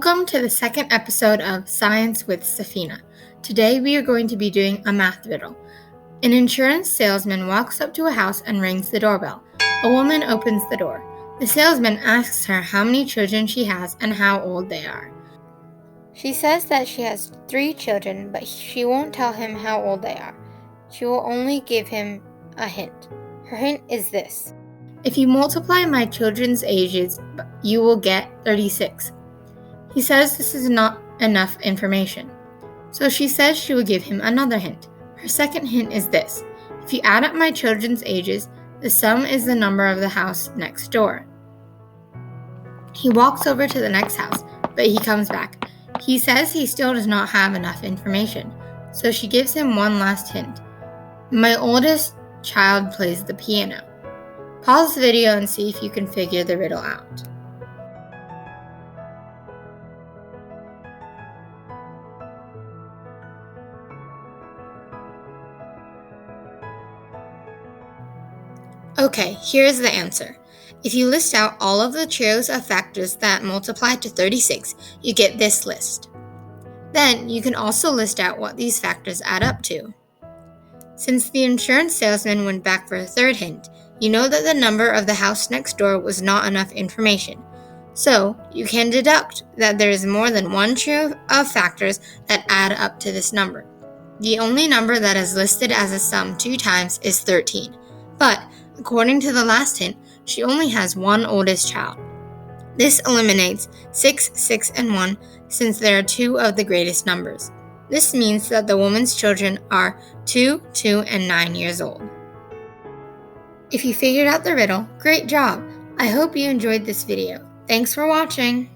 Welcome to the second episode of Science with Sephina. Today we are going to be doing a math riddle. An insurance salesman walks up to a house and rings the doorbell. A woman opens the door. The salesman asks her how many children she has and how old they are. She says that she has 3 children, but she won't tell him how old they are. She will only give him a hint. Her hint is this: if you multiply my children's ages, you will get 36. He says this is not enough information. So she says she will give him another hint. Her second hint is this: if you add up my children's ages, the sum is the number of the house next door. He walks over to the next house, but he comes back. He says he still does not have enough information. So she gives him one last hint. My oldest child plays the piano. Pause the video and see if you can figure the riddle out. Okay, here's the answer. If you list out all of the trios of factors that multiply to 36, you get this list. Then you can also list out what these factors add up to. Since the insurance salesman went back for a third hint, you know that the number of the house next door was not enough information. So you can deduct that there is more than one trio of factors that add up to this number. The only number that is listed as a sum 2 times is 13. But according to the last hint, she only has one oldest child. This eliminates 6, 6, and 1 since there are 2 of the greatest numbers. This means that the woman's children are 2, 2, and 9 years old. If you figured out the riddle, great job! I hope you enjoyed this video. Thanks for watching!